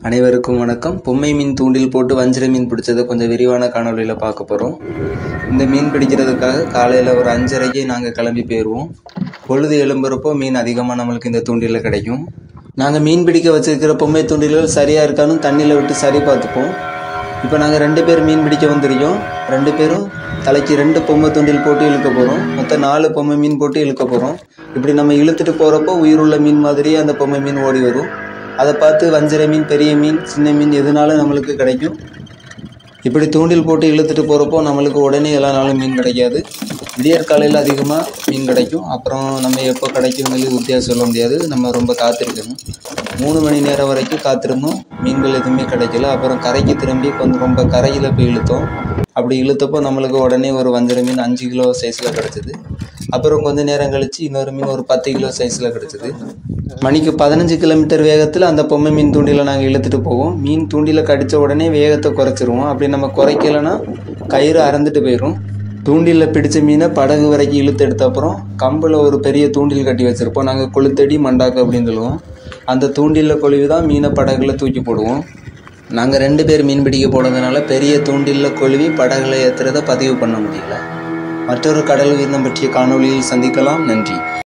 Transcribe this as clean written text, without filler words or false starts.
அனைவருக்கும் வணக்கம். பொம்மை மீன் தூண்டில் போட்டு வஞ்சிர மீன் பிடிச்சதை கொஞ்சம் விரிவான காணொலியில் பார்க்க போகிறோம். இந்த மீன் பிடிக்கிறதுக்காக காலையில் ஒரு 5:30க்கு நாங்கள் கிளம்பி போயிடுவோம். பொழுது எழும்புறப்போ மீன் அதிகமாக நம்மளுக்கு இந்த தூண்டிலில் கிடைக்கும். நாங்கள் மீன் பிடிக்க வச்சுருக்கிற பொம்மை தூண்டில்கள் சரியாக இருக்கான்னு தண்ணியில் விட்டு சரி பார்த்துப்போம். இப்போ நாங்கள் 2 பேர் மீன் பிடிக்க வந்துருக்கோம். 2 பேரும் தலைக்கு 2 பொம்மை தூண்டில் போட்டு இழுக்க போகிறோம். மொத்தம் 4 பொம்மை மீன் போட்டு இழுக்க போகிறோம். இப்படி நம்ம இழுத்துட்டு போகிறப்போ உயிருள்ள மீன் மாதிரியே அந்த பொம்மை மீன் ஓடி வரும். அதை பார்த்து வஞ்சிர மீன், பெரிய மீன், சின்ன மீன் எதுனாலும் நம்மளுக்கு கிடைக்கும். இப்படி தூண்டில் போட்டு இழுத்துட்டு போகிறப்போ நம்மளுக்கு உடனே எல்லா நாளும் மீன் கிடைக்காது. விடியற் காலையில் அதிகமாக மீன் கிடைக்கும். அப்புறம் நம்ம எப்போ கிடைக்கும்னு உறுதியாக சொல்ல முடியாது. நம்ம ரொம்ப காத்திருக்கணும். 3 மணி நேரம் வரைக்கும் காத்திருந்தோம். மீன்கள் எதுவுமே கிடைக்கல. அப்புறம் கரைக்கு திரும்பி கொஞ்சம் ரொம்ப கரையில் போய் இழுத்தோம். அப்படி இழுத்தப்போ நம்மளுக்கு உடனே ஒரு வஞ்சிர மீன் 5 கிலோ சைஸில் கிடச்சிது. அப்புறம் கொஞ்சம் நேரம் கழித்து இன்னொரு மீன் ஒரு 10 கிலோ சைஸில் கிடச்சிது. மணிக்கு 15 கிலோமீட்டர் வேகத்தில் அந்த பொம்மை மீன் தூண்டிலை நாங்கள் இழுத்துட்டு போவோம். மீன் தூண்டிலை கடித்த உடனே வேகத்தை குறைச்சிருவோம். அப்படி நம்ம குறைக்கலைன்னா கயிறு அறந்துட்டு போயிடும். தூண்டிலில் பிடிச்ச மீனை படகு வரைக்கும் இழுத்து எடுத்த அப்புறம் கம்பில் ஒரு பெரிய தூண்டில் கட்டி வச்சுருப்போம். நாங்கள் கொளுத்தடி மண்டாக்கு அப்படின்னு சொல்லுவோம். அந்த தூண்டிலில் கொழுவி தான் மீனை படகுல தூக்கி போடுவோம். நாங்கள் 2 பேர் மீன் பிடிக்க போனதுனால பெரிய தூண்டிலில் கொழுவி படகுல ஏற்றுறதை பதிவு பண்ண முடியல. மற்றொரு கடல் உயிரினம் பற்றிய காணொளியில் சந்திக்கலாம். நன்றி.